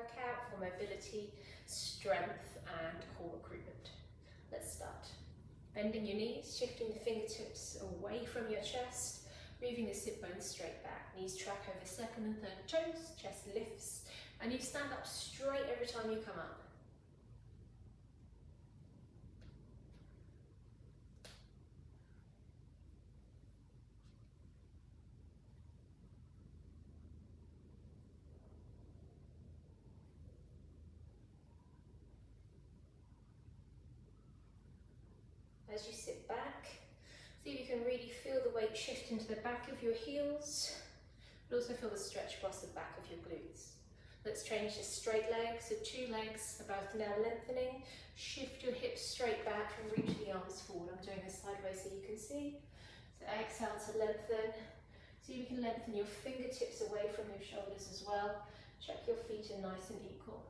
workout for mobility, strength and core recruitment. Let's start. Bending your knees, shifting the fingertips away from your chest, moving the sit bones straight back. Knees track over second and third toes, chest lifts, and you stand up straight every time you come up. As you sit back, see if you can really feel the weight shift into the back of your heels, but also feel the stretch across the back of your glutes. Let's change to straight legs, so two legs are both now lengthening. Shift your hips straight back and reach the arms forward. I'm doing this sideways so you can see. So exhale to lengthen. See if you can lengthen your fingertips away from your shoulders as well. Check your feet are nice and equal.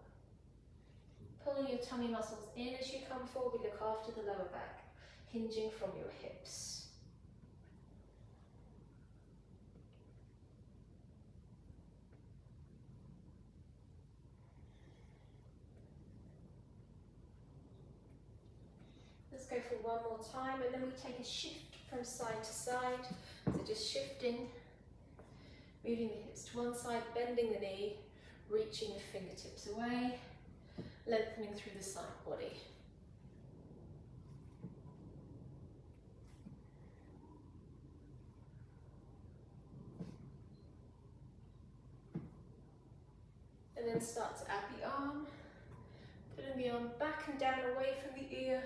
Pulling your tummy muscles in as you come forward, we look after the lower back, hinging from your hips. Let's go for one more time, and then we take a shift from side to side. So just shifting, moving the hips to one side, bending the knee, reaching the fingertips away, lengthening through the side body. And then start to add the arm, putting the arm back and down away from the ear,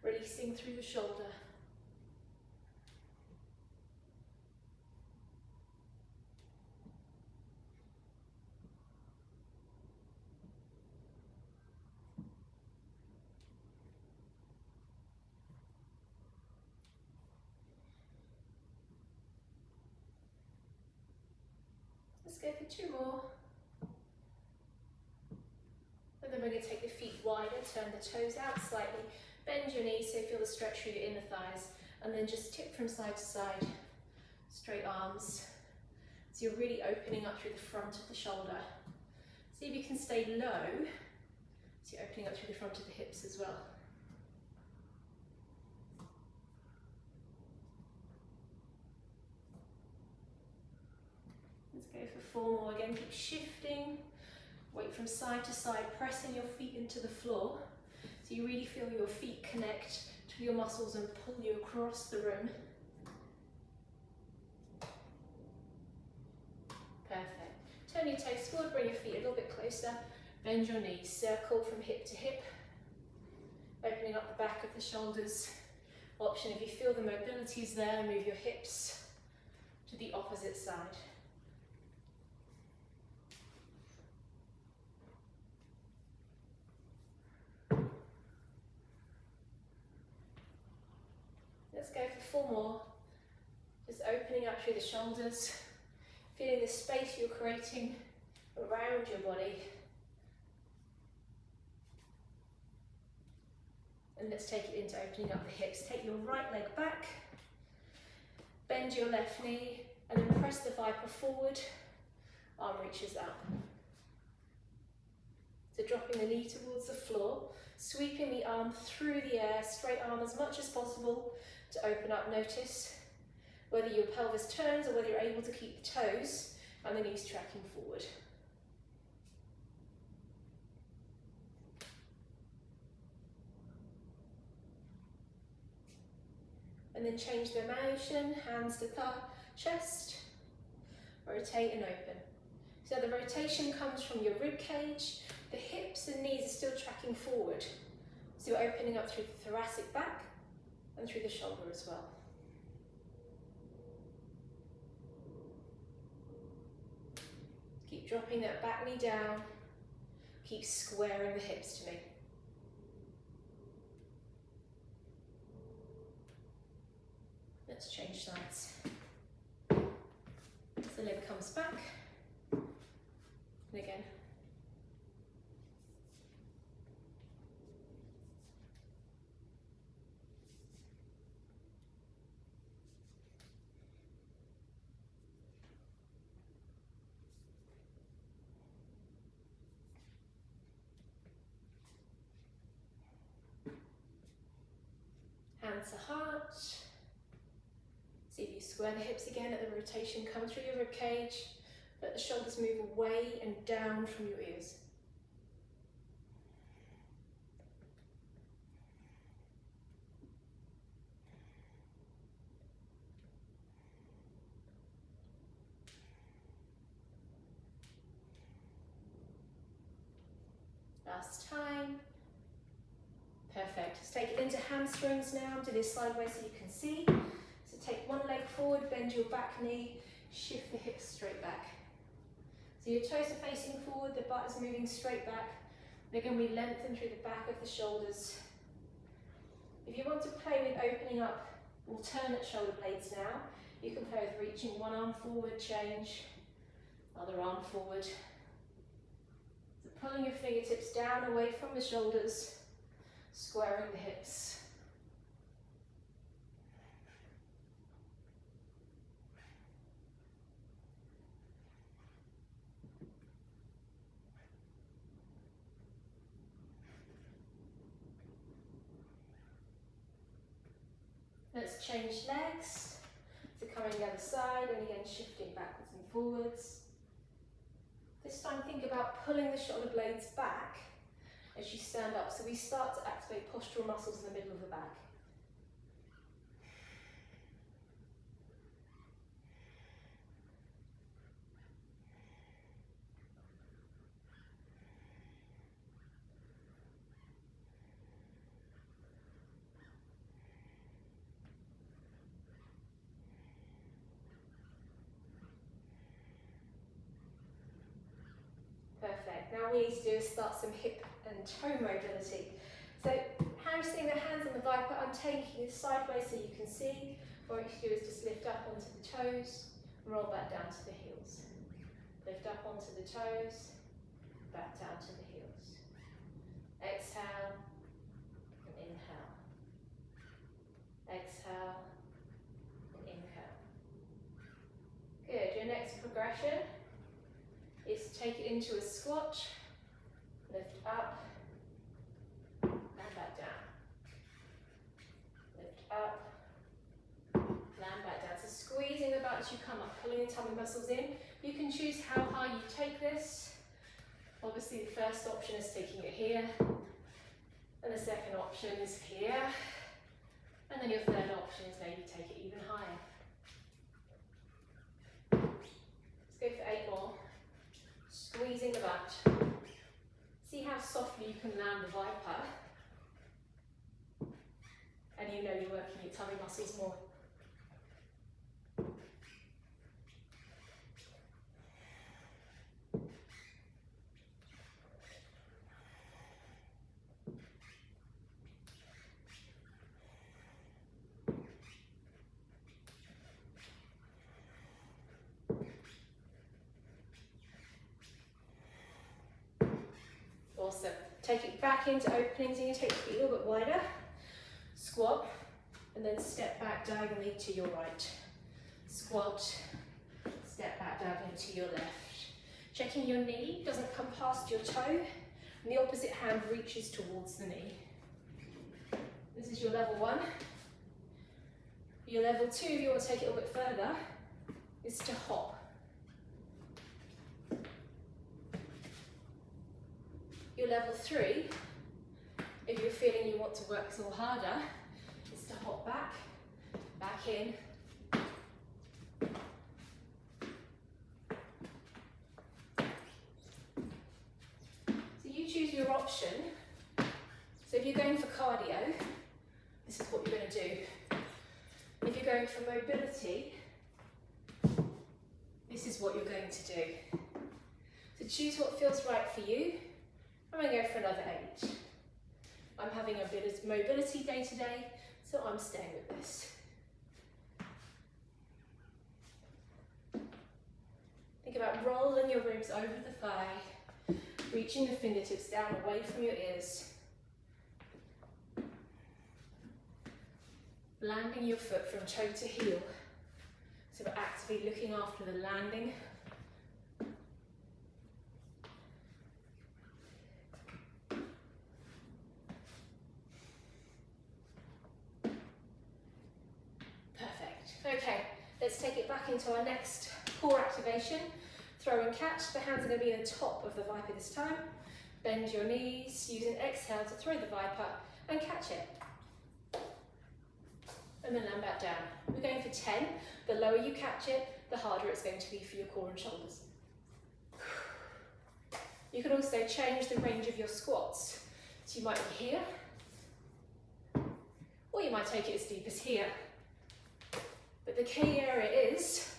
releasing through the shoulder. Let's go for two more. And then we're going to take the feet wider, turn the toes out slightly, bend your knees so you feel the stretch through your inner thighs, and then just tip from side to side, straight arms. So you're really opening up through the front of the shoulder. See if you can stay low, so you're opening up through the front of the hips as well. Let's go for four more. Again, keep shifting. Weight from side to side, pressing your feet into the floor. So you really feel your feet connect to your muscles and pull you across the room. Perfect. Turn your toes forward, bring your feet a little bit closer. Bend your knees, circle from hip to hip. Opening up the back of the shoulders. Option, if you feel the mobility is there, move your hips to the opposite side. Let's go for four more. Just opening up through the shoulders, feeling the space you're creating around your body. And let's take it into opening up the hips. Take your right leg back, bend your left knee, and then press the Vipr forward, arm reaches up. So dropping the knee towards the floor, sweeping the arm through the air, straight arm as much as possible to open up. Notice whether your pelvis turns or whether you're able to keep the toes and the knees tracking forward. And then change the motion, hands to chest, rotate and open. So the rotation comes from your rib cage, the hips and knees are still tracking forward. So you're opening up through the thoracic back and through the shoulder as well. Keep dropping that back knee down, keep squaring the hips to me. Let's change sides. So the leg comes back, and again. hand to heart. See if you square the hips again, let the rotation come through your rib cage. Let the shoulders move away and down from your ears. Last time. Perfect. Let's take it into hamstrings now. Do this sideways so you can see. So take one leg forward, bend your back knee, shift the hips straight back. So your toes are facing forward, the butt is moving straight back. And again, we lengthen through the back of the shoulders. If you want to play with opening up alternate shoulder blades now, you can play with reaching one arm forward, change, other arm forward. So pulling your fingertips down away from the shoulders, squaring the hips. Let's change legs. So coming the other side and again shifting backwards and forwards. This time think about pulling the shoulder blades back as you stand up. So we start to activate postural muscles in the middle of the back. Perfect. Now what we need to do is start some hip and toe mobility. So hamstring the hands on the Vipr, I'm taking it sideways so you can see. What you do is just lift up onto the toes, roll back down to the heels. Lift up onto the toes, back down to the heels. Exhale and inhale. Exhale and inhale. Good. Your next progression is to take it into a squat, lift up, and back down. Lift up, land back down. So squeezing the butt as you come up, pulling the tummy muscles in. You can choose how high you take this. Obviously the first option is taking it here, and the second option is here, and then your third option is maybe take it even higher. Let's go for 8 more. Squeezing the butt. See how softly you can land the Vipr. And you know you're working your tummy muscles more. Awesome. Take it back into openings. You're going to take the feet a little bit wider. Squat. And then step back diagonally to your right. Squat. Step back diagonally to your left. Checking your knee doesn't come past your toe. And the opposite hand reaches towards the knee. This is your level 1. Your level 2, if you want to take it a little bit further, is to hop. Your level 3, if you're feeling you want to work a little harder, is to hop back, back in. So you choose your option. So if you're going for cardio, this is what you're going to do. If you're going for mobility, this is what you're going to do. So choose what feels right for you. I'm going to go for another 8. I'm having a bit of mobility day today, so I'm staying with this. Think about rolling your ribs over the thigh, reaching the fingertips down away from your ears. Landing your foot from toe to heel. So we're actively looking after the landing. Let's take it back into our next core activation. Throw and catch. The hands are going to be on top of the Viper this time. Bend your knees, use an exhale to throw the Viper and catch it. And then land back down. We're going for 10. The lower you catch it, the harder it's going to be for your core and shoulders. You can also change the range of your squats. So you might be here, or you might take it as deep as here. But the key area is,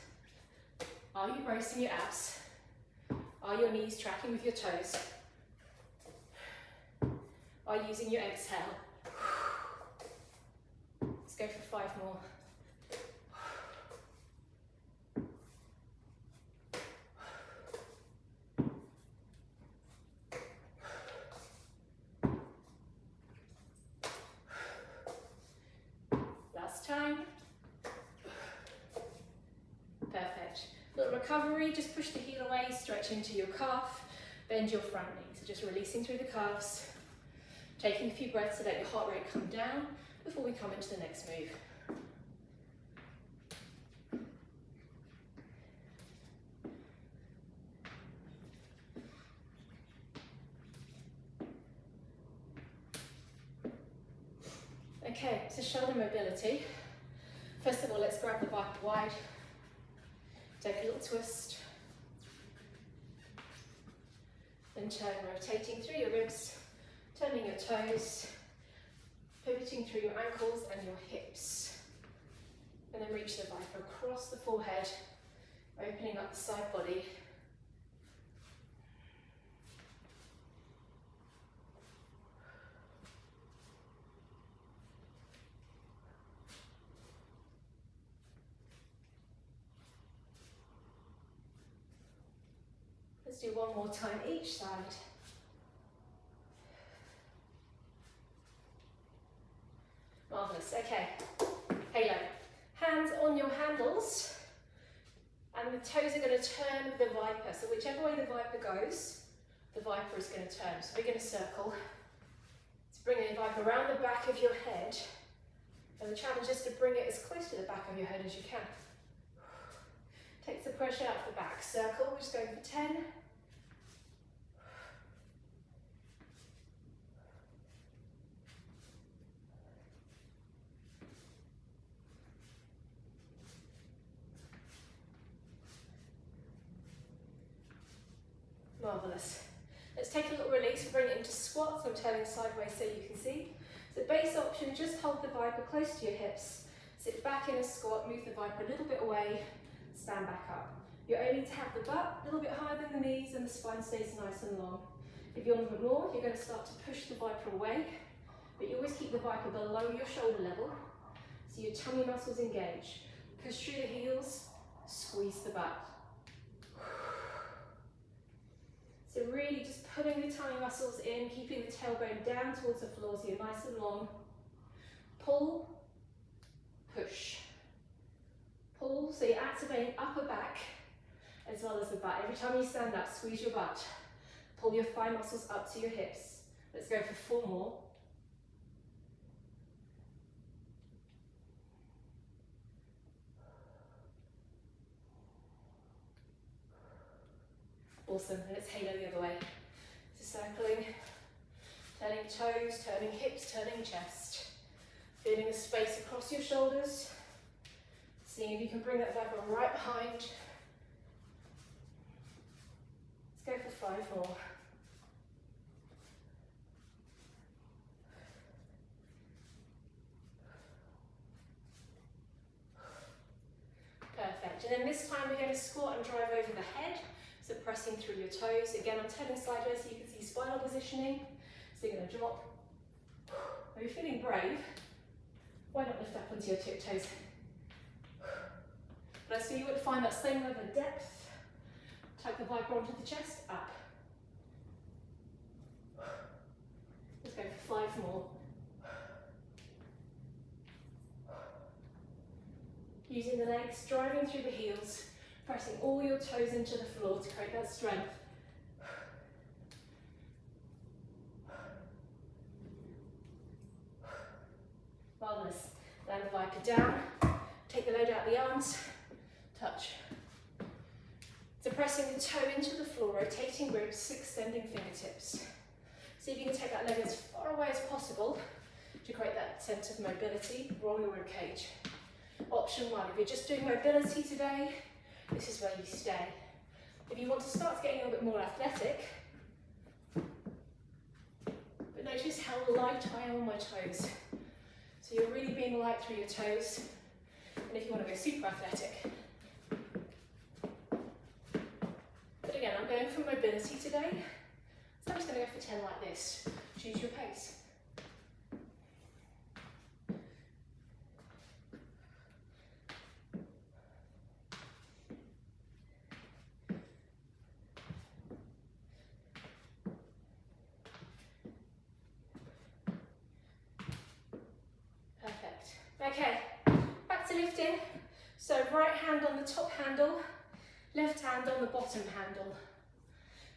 are you bracing your abs? Are your knees tracking with your toes? Are you using your exhale? Let's go for 5 more. Last time. Perfect. Little recovery, just push the heel away, stretch into your calf, bend your front knee. So just releasing through the calves, taking a few breaths to let your heart rate come down before we come into the next move. Okay, so shoulder mobility. First of all, let's grab the Viper wide. Take a little twist. Then turn, rotating through your ribs, turning your toes, pivoting through your ankles and your hips. And then reach the Viper across the forehead, opening up the side body. Let's do one more time each side. Marvellous, okay. Halo. Hands on your handles, and the toes are going to turn with the Viper. So whichever way the Viper goes, the Viper is going to turn. So we're going to circle. So bring the Viper around the back of your head, and the challenge is to bring it as close to the back of your head as you can. Takes the pressure out of the back. Circle, we're just going for 10. Marvellous. Let's take a little release, bring it into squats. I'm turning sideways so you can see. So base option, just hold the Viper close to your hips. Sit back in a squat, move the Viper a little bit away, stand back up. You're aiming to have the butt a little bit higher than the knees and the spine stays nice and long. If you want a bit more, you're going to start to push the Viper away, but you always keep the Viper below your shoulder level, so your tummy muscles engage. Push through the heels, squeeze the butt. So really just pulling the tummy muscles in, keeping the tailbone down towards the floor so you're nice and long. Pull, push. Pull, so you're activating upper back as well as the butt. Every time you stand up, squeeze your butt. Pull your thigh muscles up to your hips. Let's go for 4 more. Awesome, and let's halo the other way. So circling, turning toes, turning hips, turning chest. Feeling the space across your shoulders. Seeing if you can bring that Viper right behind. Let's go for 5 more. Perfect, and then this time we're going to squat and drive over the head. So pressing through your toes. Again, I'm turning sideways so you can see spinal positioning. So you're going to drop. Are you feeling brave? Why not lift up onto your tiptoes? But I see you would find that same level of depth. Take the Viper onto the chest, up. Let's go for 5 more. Using the legs, driving through the heels. Pressing all your toes into the floor to create that strength. Marvellous. Land the Viper down. Take the load out the arms. pressing the toe into the floor, rotating ribs, extending fingertips. See if you can take that leg as far away as possible to create that sense of mobility. Roll your rib cage. Option one, if you're just doing mobility today, this is where you stay. If you want to start getting a little bit more athletic, but notice how light I am on my toes. So you're really being light through your toes. And if you want to go super athletic. But again, I'm going for mobility today. So I'm just going to go for 10 like this. Choose your pace. Okay, back to lifting. So right hand on the top handle, left hand on the bottom handle.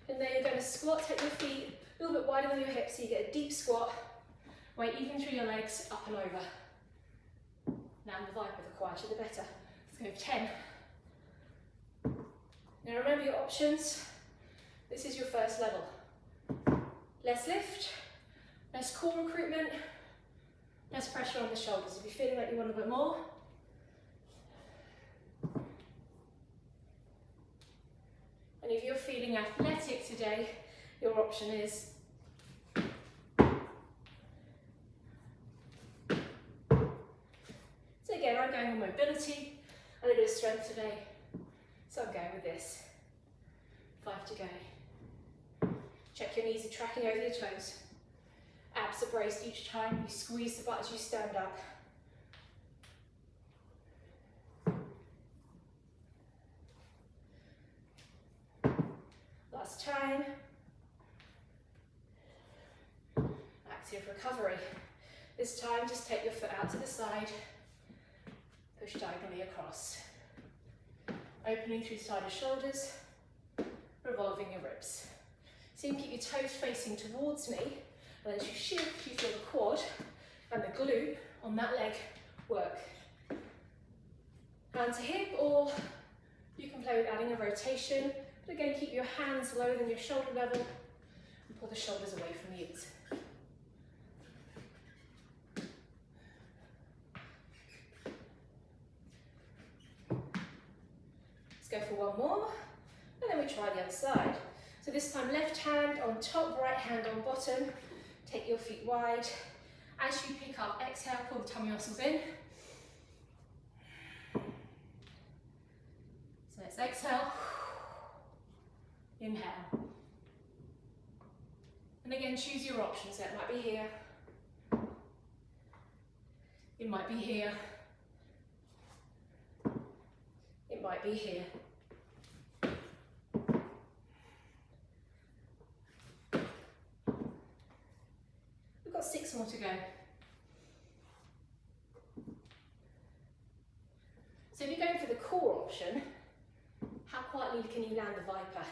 And then you're going to squat, take your feet a little bit wider than your hips so you get a deep squat. Weight even through your legs, up and over. Now the Vipr, the quieter the better. Let's go for 10. Now remember your options. This is your first level. Less lift, less core recruitment, less pressure on the shoulders. If you're feeling like you want a bit more, and if you're feeling athletic today, your option is so again, I'm going on mobility, a little bit of strength today, so I'm going with this. 5 to go. Check your knees are tracking over your toes. Abs are braced each time. You squeeze the butt as you stand up. Last time. Active recovery. This time, just take your foot out to the side. Push diagonally across. Opening through side of shoulders. Revolving your ribs. So you can keep your toes facing towards me. And as you shift, you feel the quad and the glute on that leg work. Hand to hip, or you can play with adding a rotation. But again, keep your hands lower than your shoulder level and pull the shoulders away from the ears. Let's go for one more, and then we try the other side. So this time, left hand on top, right hand on bottom. Take your feet wide. As you pick up, exhale, pull the tummy muscles in. So let's exhale. Inhale. And again, choose your options. So it might be here. It might be here. It might be here. We've got 6 more to go. So if you're going for the core option, how quietly can you land the Vipr?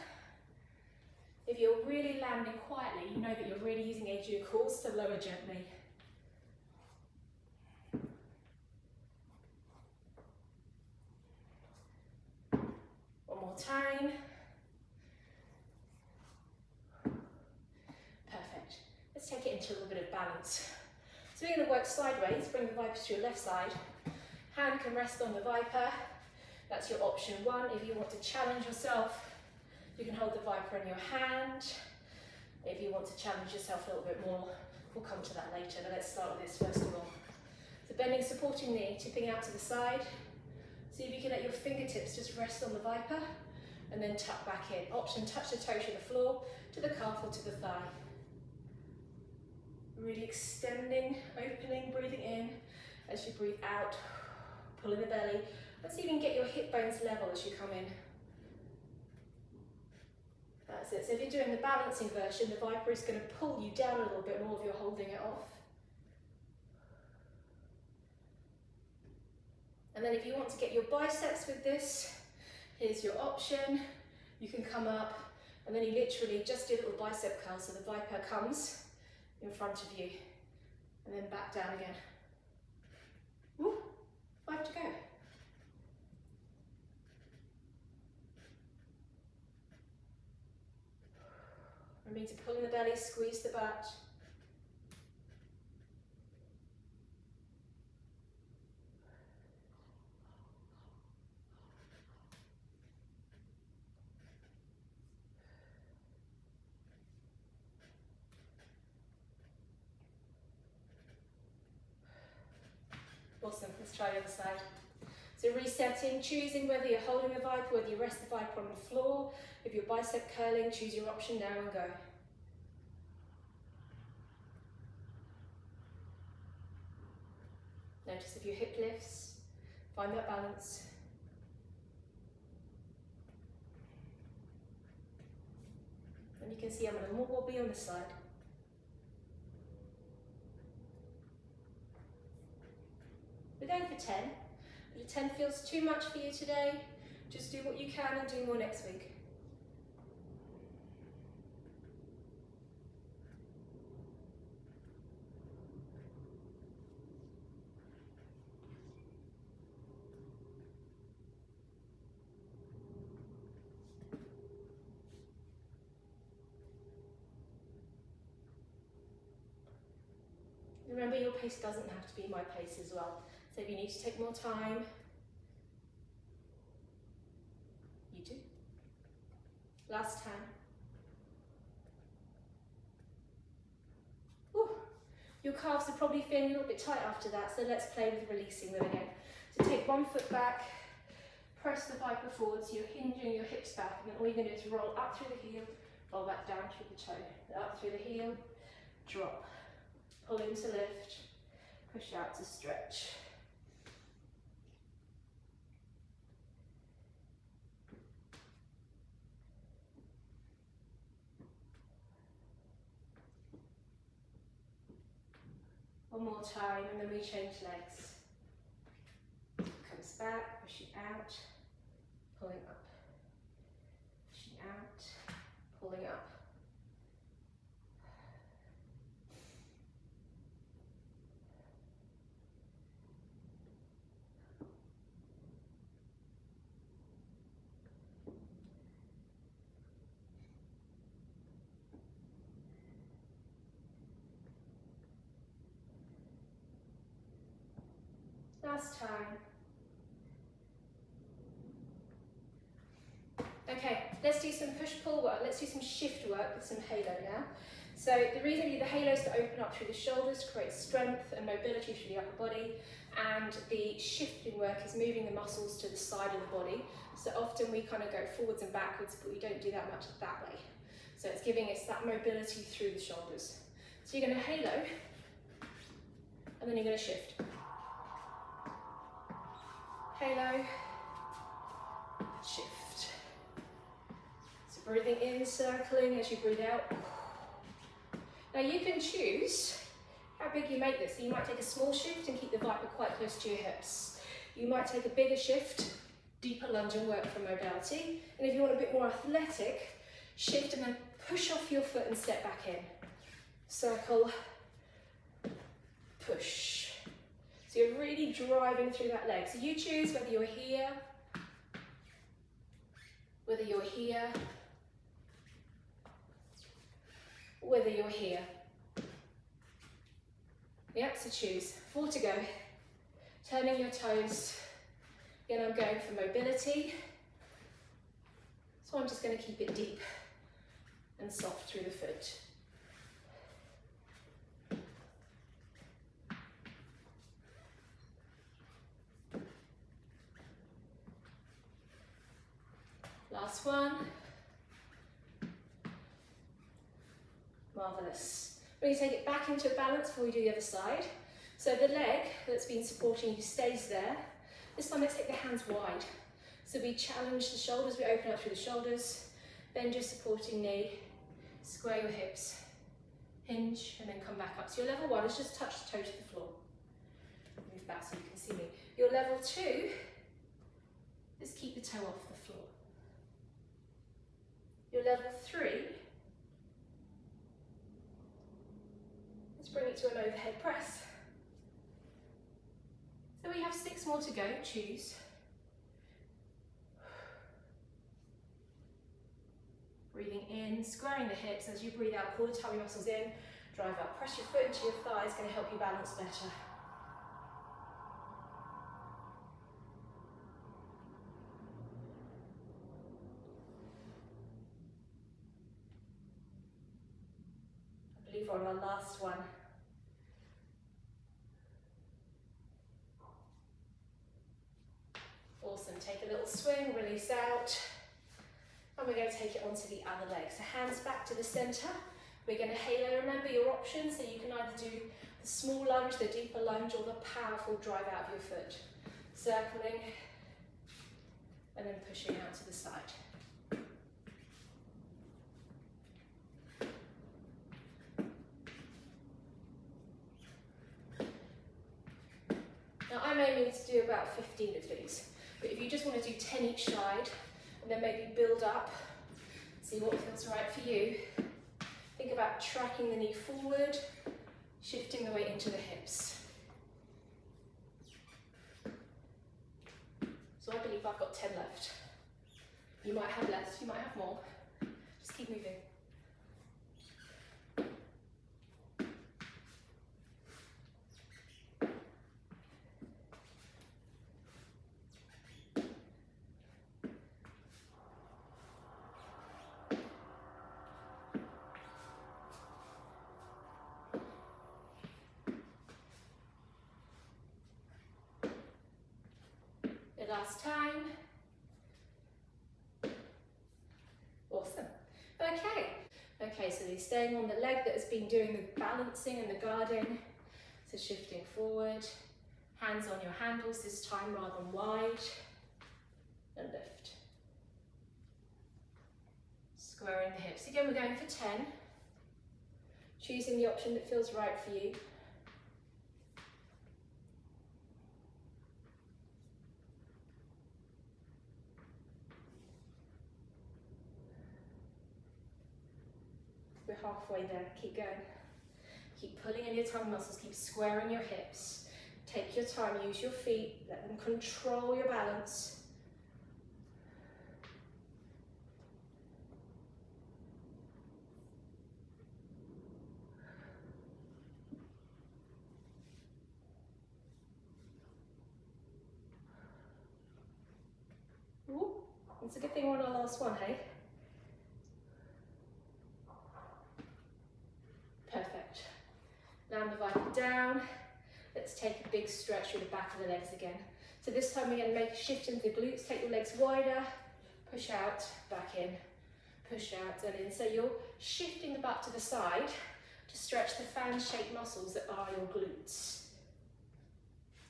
If you're really landing quietly, you know that you're really using edge of your cores to lower gently. One more time. Perfect. Let's take it into a little bit of balance. So we're going to work sideways, bring the Vipr to your left side. Hand can rest on the Vipr. That's your option 1. If you want to challenge yourself, you can hold the Vipr in your hand. If you want to challenge yourself a little bit more, we'll come to that later, but let's start with this first of all. So bending, supporting knee, tipping out to the side. See if you can let your fingertips just rest on the Vipr and then tuck back in. Option, touch the toe to the floor, to the calf or to the thigh. Really extending, opening, breathing in as you breathe out, pulling the belly. Let's see if you can get your hip bones level as you come in. That's it. So if you're doing the balancing version, the Vipr is going to pull you down a little bit more if you're holding it off. And then if you want to get your biceps with this, here's your option. You can come up and then you literally just do a little bicep curl so the Vipr comes in front of you and then back down again. Woo, 5 to go. to pull in the belly, squeeze the butt. Awesome, let's try the other side. So resetting, choosing whether you're holding the Vipr, whether you rest the Vipr on the floor. If you're bicep curling, choose your option now and go. Notice if your hip lifts, find that balance. And you can see I'm a little more wobbly on this side. We're going for 10. But if 10 feels too much for you today, just do what you can and do more next week. Remember, your pace doesn't have to be my pace as well. So if you need to take more time, you do. Last time. Whew. Your calves are probably feeling a little bit tight after that, so let's play with releasing them again. So take one foot back, press the Vipr forward, so you're hinging your hips back, and then all you're going to do is roll up through the heel, roll back down through the toe, up through the heel, drop. Pull in to lift, push out to stretch. One more time, and then we change legs. Comes back, pushing out, pulling up. Pushing out, pulling up. Last time. Okay, let's do some push-pull work. Let's do some shift work with some halo now. So the reason we do the halo is to open up through the shoulders, create strength and mobility through the upper body, and the shifting work is moving the muscles to the side of the body. So often we kind of go forwards and backwards, but we don't do that much that way. So it's giving us that mobility through the shoulders. So you're going to halo, and then you're going to shift. Halo, shift. So breathing in, circling as you breathe out. Now you can choose how big you make this. So you might take a small shift and keep the Vipr quite close to your hips. You might take a bigger shift, deeper lunge and work for mobility. And if you want a bit more athletic, shift and then push off your foot and step back in. Circle, push. So you're really driving through that leg. So you choose whether you're here, whether you're here, whether you're here. Yep, so choose. 4 to go. Turning your toes. Again, I'm going for mobility. So I'm just going to keep it deep and soft through the foot. Last one. Marvellous. We're going to take it back into balance before we do the other side. So the leg that's been supporting you stays there. This time let's take the hands wide. So we challenge the shoulders, we open up through the shoulders, bend your supporting knee, square your hips, hinge, and then come back up. So your level 1 is just touch the toe to the floor. Move back so you can see me. Your level 2 is keep the toe off the floor. Your level 3, let's bring it to an overhead press. So we have 6 more to go, choose. Breathing in, squaring the hips. As you breathe out, pull the tummy muscles in, drive up. Press your foot into your thigh, it's going to help you balance better. I believe we're on our last one. Awesome, take a little swing, release out. And we're going to take it onto the other leg. So hands back to the center. We're going to halo. Remember your options, so you can either do the small lunge, the deeper lunge, or the powerful drive out of your foot. Circling, and then pushing out to the side. Now I'm aiming to do about 15 of these, but if you just want to do 10 each side, and then maybe build up, see what feels right for you. Think about tracking the knee forward, shifting the weight into the hips. So I believe I've got 10 left. You might have less, you might have more. Just keep moving. Last time. Awesome. Okay, so you're staying on the leg that has been doing the balancing and the guarding. So shifting forward, hands on your handles this time rather than wide, and lift. Squaring the hips. Again, we're going for 10. Choosing the option that feels right for you. We're halfway there, keep going. Keep pulling in your tummy muscles, keep squaring your hips. Take your time, use your feet, let them control your balance. Ooh, it's a good thing we're on our last one, hey? Perfect. Land the Vipr down. Let's take a big stretch through the back of the legs again. So this time we're going to make a shift into the glutes. Take your legs wider, push out, back in, push out and in. So you're shifting the butt to the side to stretch the fan-shaped muscles that are your glutes.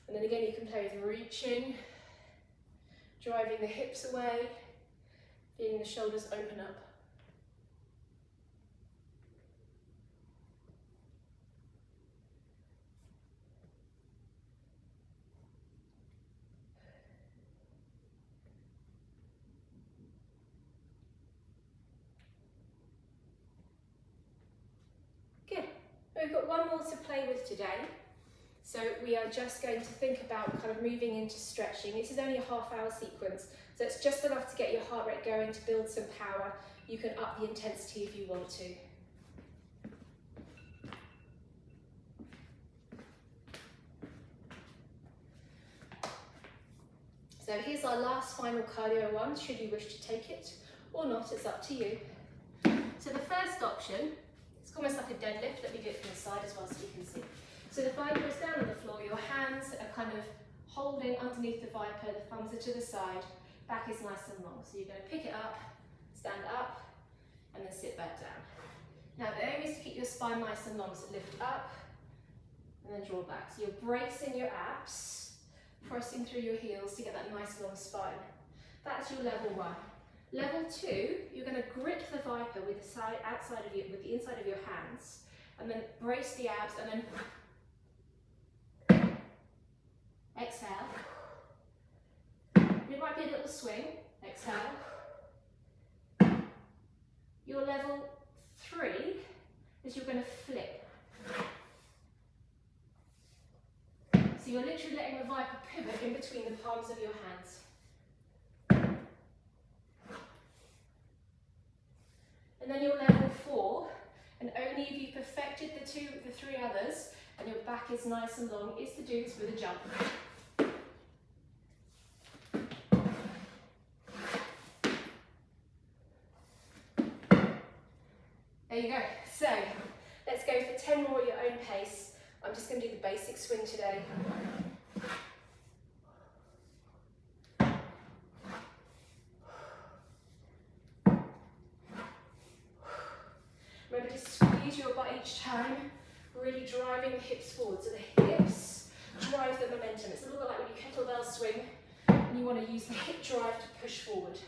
And then again you can play with reaching, driving the hips away, feeling the shoulders open up. Good. We've got one more to play with today. So we are just going to think about kind of moving into stretching. This is only a half-hour sequence, so it's just enough to get your heart rate going, to build some power. You can up the intensity if you want to. So here's our last final cardio one, should you wish to take it or not, it's up to you. So the first option, it's almost like a deadlift. Let me do it from the side as well so you can see. So the Vipr is down on the floor, your hands are kind of holding underneath the Vipr, the thumbs are to the side, back is nice and long. So you're going to pick it up, stand up, and then sit back down. Now the aim is to keep your spine nice and long, so lift up, and then draw back. So you're bracing your abs, pressing through your heels to get that nice long spine. That's your level one. Level two, you're going to grip the Vipr with the side, outside of you, with the inside of your hands, and then brace the abs, and then exhale. It might be a little swing. Exhale. Your level three is you're going to flip. So you're literally letting the Vipr pivot in between the palms of your hands. the three others, and your back is nice and long, is to do this with a jump. There you go. So let's go for 10 more at your own pace. I'm just going to do the basic swing today. Remember to squeeze your butt each time, really driving the hips forward. So the hips drive the momentum. It's a little bit like when you kettlebell swing, and you want to use the hip drive to push forward.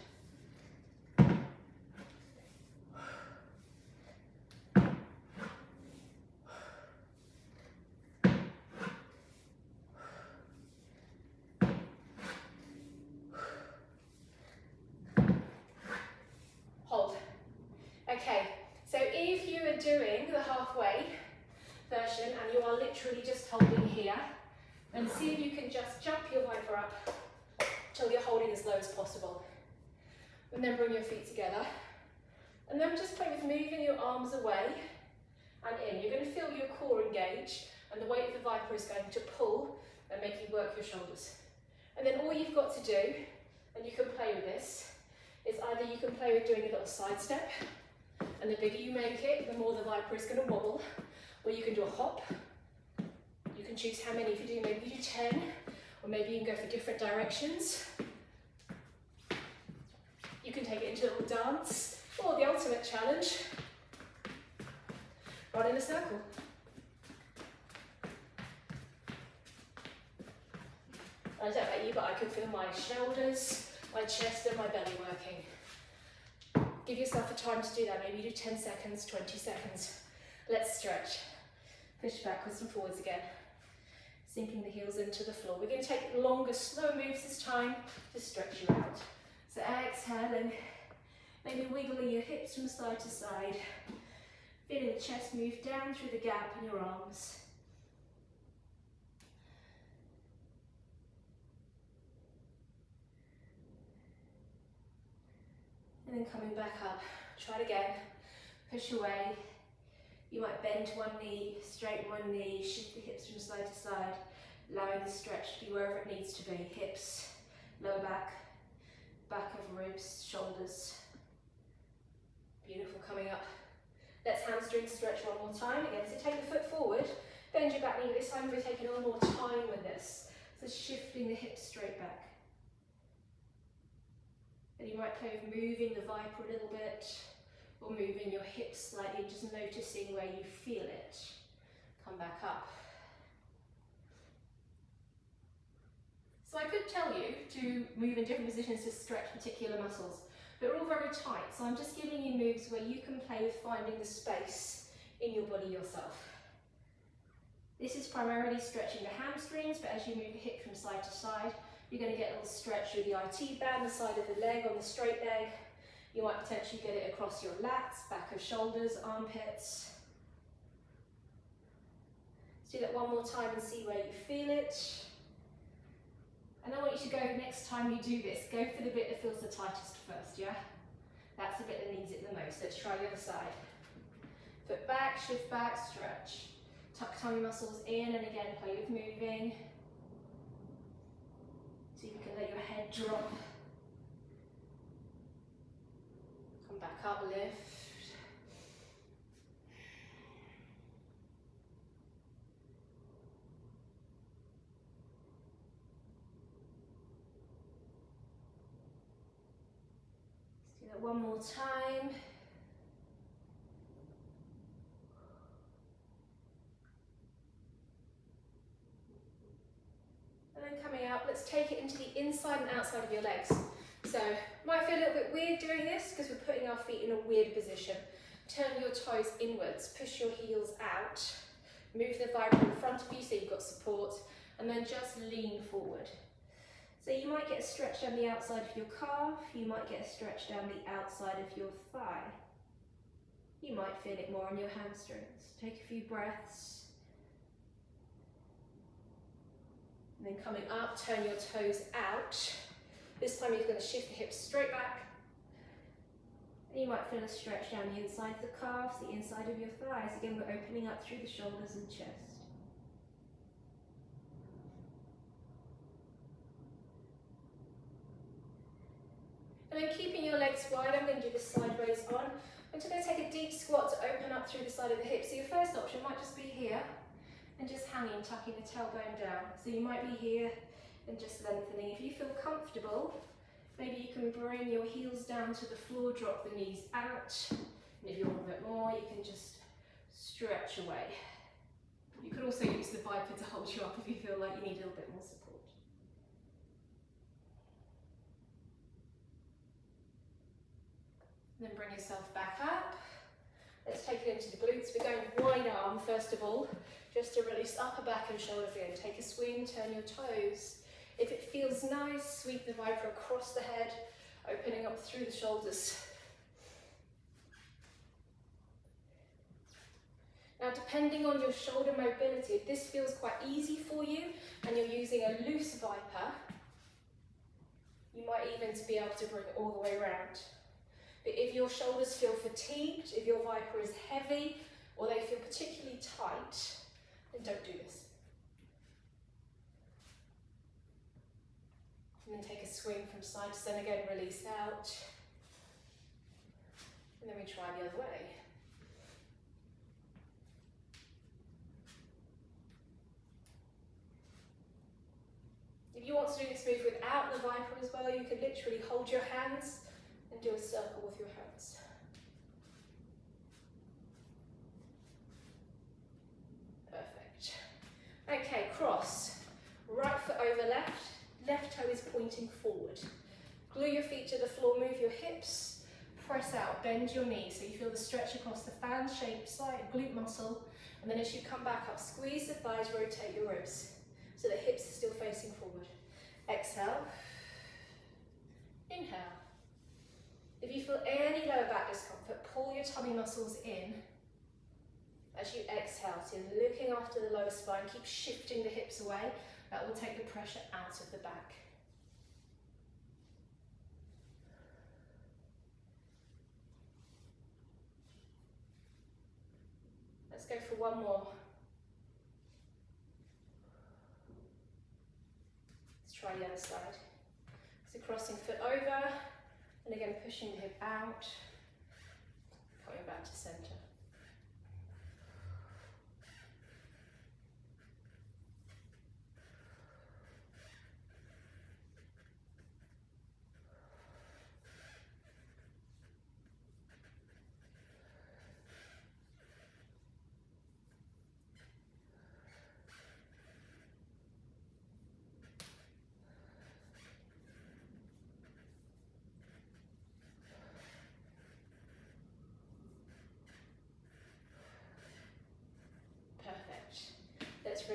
Hold. Okay, so if you are doing the halfway version and you are literally just holding here, then see if you can just jump your Vipr up till you're holding as low as possible. And then bring your feet together. And then just play with moving your arms away and in. You're going to feel your core engage, and the weight of the Vipr is going to pull and make you work your shoulders. And then all you've got to do, and you can play with this, is either you can play with doing a little side step, and the bigger you make it, the more the Vipr is going to wobble, or you can do a hop. You can choose how many. If you do, maybe you do 10, or maybe you can go for different directions. You can take it into a little dance, or the ultimate challenge, run in a circle. I don't know about you, but I can feel my shoulders, my chest and my belly working. Give yourself a time to do that. Maybe you do 10 seconds, 20 seconds. Let's stretch. Push backwards and forwards again. Sinking the heels into the floor. We're going to take longer, slow moves this time to stretch you out. So exhaling, maybe wiggling your hips from side to side. Feeling the chest move down through the gap in your arms. And then coming back up. Try it again. Push away. You might bend one knee, straighten one knee, shift the hips from side to side, allowing the stretch to be wherever it needs to be. Hips, lower back, back of ribs, shoulders. Beautiful, coming up. Let's hamstring stretch one more time. Again, so take the foot forward, bend your back knee. This time we're taking a little more time with this. So shifting the hips straight back. And you might play with moving the Vipr a little bit, or moving your hips slightly, just noticing where you feel it. Come back up. So I could tell you to move in different positions to stretch particular muscles, but they're all very tight. So I'm just giving you moves where you can play with finding the space in your body yourself. This is primarily stretching the hamstrings, but as you move the hip from side to side, you're going to get a little stretch through the IT band, the side of the leg on the straight leg. You might potentially get it across your lats, back of shoulders, armpits. Let's do that one more time and see where you feel it. And I want you to go, next time you do this, go for the bit that feels the tightest first, yeah? That's the bit that needs it the most. Let's try the other side. Foot back, shift back, stretch. Tuck tummy muscles in, and again, play with moving. See if you can let your head drop. Come back up, lift. Let's do that one more time. And then coming up, let's take it into the inside and outside of your legs. So, might feel a little bit weird doing this because we're putting our feet in a weird position. Turn your toes inwards, push your heels out, move the Vipr in front of you so you've got support, and then just lean forward. So you might get a stretch down the outside of your calf, you might get a stretch down the outside of your thigh. You might feel it more on your hamstrings. Take a few breaths. And then coming up, turn your toes out. This time you're going to shift the hips straight back. And you might feel a stretch down the inside of the calves, the inside of your thighs. Again, we're opening up through the shoulders and chest. And then keeping your legs wide, I'm going to do the sideways on. I'm just going to take a deep squat to open up through the side of the hips. So your first option might just be here and just hanging, tucking the tailbone down. So you might be here and just lengthening. If you feel comfortable, maybe you can bring your heels down to the floor, drop the knees out. And if you want a bit more, you can just stretch away. You could also use the Vipr to hold you up if you feel like you need a little bit more support. Then bring yourself back up. Let's take it into the glutes. We're going wide arm first of all, just to release upper back and shoulder blade. Take a swing, turn your toes. If it feels nice, sweep the Vipr across the head, opening up through the shoulders. Now, depending on your shoulder mobility, if this feels quite easy for you and you're using a loose Vipr, you might even be able to bring it all the way around. But if your shoulders feel fatigued, if your Vipr is heavy, or they feel particularly tight, then don't do this. And then take a swing from side to side again, release out. And then we try the other way. If you want to do this move without the Vipr as well, you can literally hold your hands and do a circle with your hands. Perfect. Okay, cross. Right foot over left, left toe is pointing forward. Glue your feet to the floor, move your hips, press out, bend your knees so you feel the stretch across the fan-shaped side, glute muscle, and then as you come back up, squeeze the thighs, rotate your ribs so the hips are still facing forward. Exhale, inhale. If you feel any lower back discomfort, pull your tummy muscles in as you exhale. So you're looking after the lower spine, keep shifting the hips away. That will take the pressure out of the back. Let's go for one more. Let's try the other side. So crossing foot over, and again pushing the hip out, coming back to center.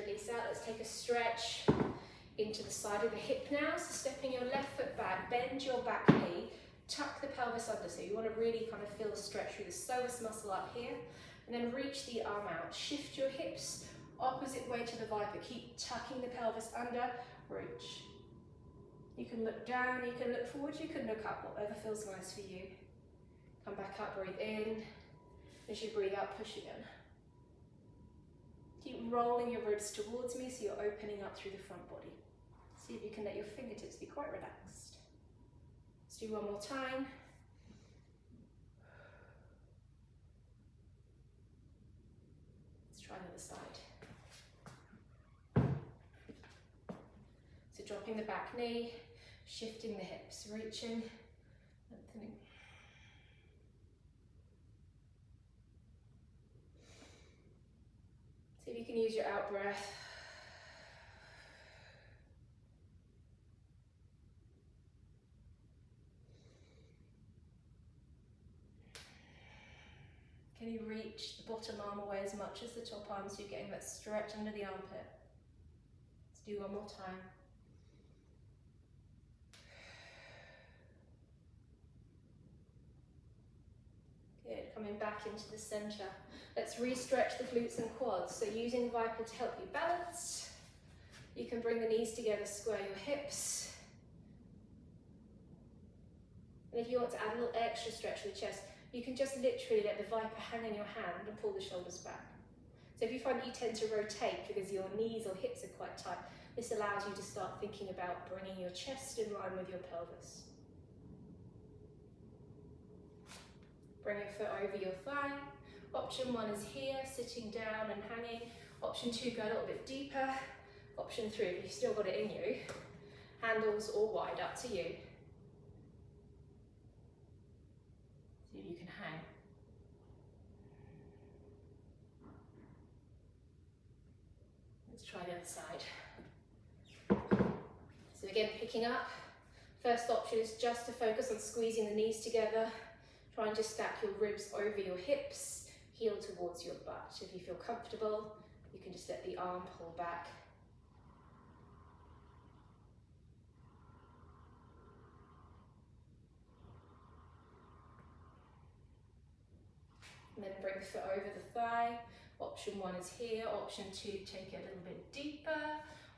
Release out. Let's take a stretch into the side of the hip now. So stepping your left foot back, bend your back knee, tuck the pelvis under. So you want to really kind of feel the stretch through the psoas muscle up here, and then reach the arm out. Shift your hips opposite way to the Vipr. Keep tucking the pelvis under, reach. You can look down, you can look forward, you can look up, whatever feels nice for you. Come back up, breathe in. As you breathe out, push again. Keep rolling your ribs towards me so you're opening up through the front body. See if you can let your fingertips be quite relaxed. Let's do one more time. Let's try the other side. So dropping the back knee, shifting the hips, reaching, lengthening. See if you can use your out breath. Can you reach the bottom arm away as much as the top arm so you're getting that stretch under the armpit? Let's do one more time. Good, coming back into the center. Let's re-stretch the glutes and quads. So using Vipr to help you balance, you can bring the knees together, square your hips. And if you want to add a little extra stretch to the chest, you can just literally let the Vipr hang in your hand and pull the shoulders back. So if you find that you tend to rotate because your knees or hips are quite tight, this allows you to start thinking about bringing your chest in line with your pelvis. Bring your foot over your thigh. Option 1 is here, sitting down and hanging. Option 2, go a little bit deeper. Option 3, if you've still got it in you, handles or wide, up to you. See if you can hang. Let's try the other side. So again, picking up. First option is just to focus on squeezing the knees together. Try and just stack your ribs over your hips, heel towards your butt. If you feel comfortable, you can just let the arm pull back. And then bring the foot over the thigh. Option 1 is here. Option 2, take it a little bit deeper.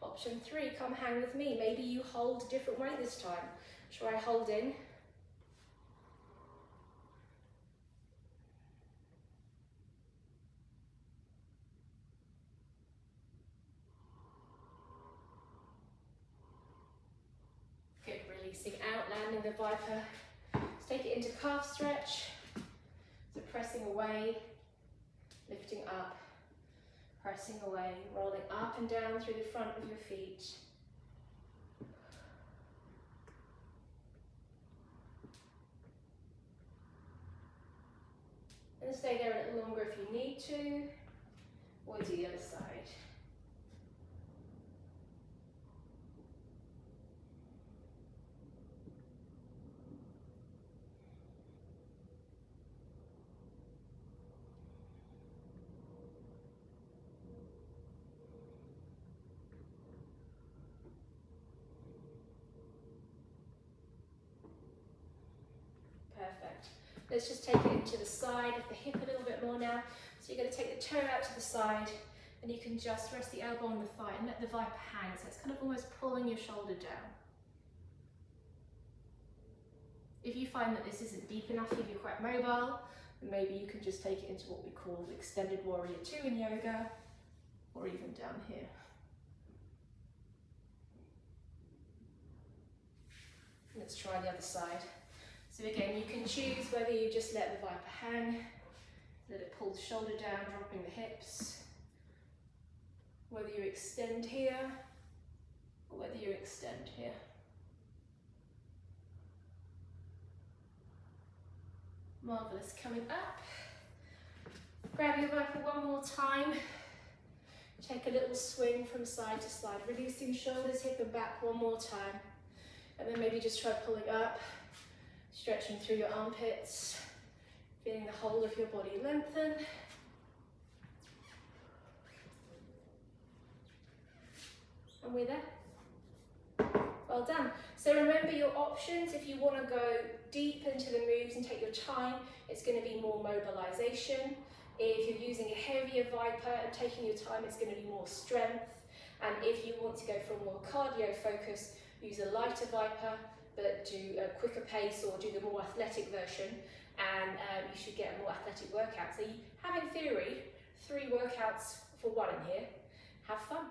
Option 3, come hang with me. Maybe you hold a different way this time. Try holding. Good, releasing out, landing the Vipr. Let's take it into calf stretch. So pressing away, lifting up, pressing away, rolling up and down through the front of your feet. And stay there a little longer if you need to, or do the other side. Perfect. Let's just take it into the side of the hip a little bit more now. So you're going to take the toe out to the side, and you can just rest the elbow on the thigh and let the Vipr hang. So it's kind of almost pulling your shoulder down. If you find that this isn't deep enough, if you're quite mobile, then maybe you can just take it into what we call extended warrior 2 in yoga, or even down here. Let's try the other side. So again, you can choose whether you just let the Vipr hang, let it pull the shoulder down, dropping the hips, whether you extend here, or whether you extend here. Marvellous, coming up. Grab your Vipr one more time. Take a little swing from side to side, releasing shoulders, hip and back one more time. And then maybe just try pulling up. Stretching through your armpits, feeling the whole of your body lengthen. And we're there. Well done. So remember your options. If you want to go deep into the moves and take your time, it's going to be more mobilization. If you're using a heavier Vipr and taking your time, it's going to be more strength. And if you want to go for a more cardio focus, use a lighter Vipr, but do a quicker pace or do the more athletic version, and you should get a more athletic workout. So you have, in theory, 3 workouts for 1 in here. Have fun.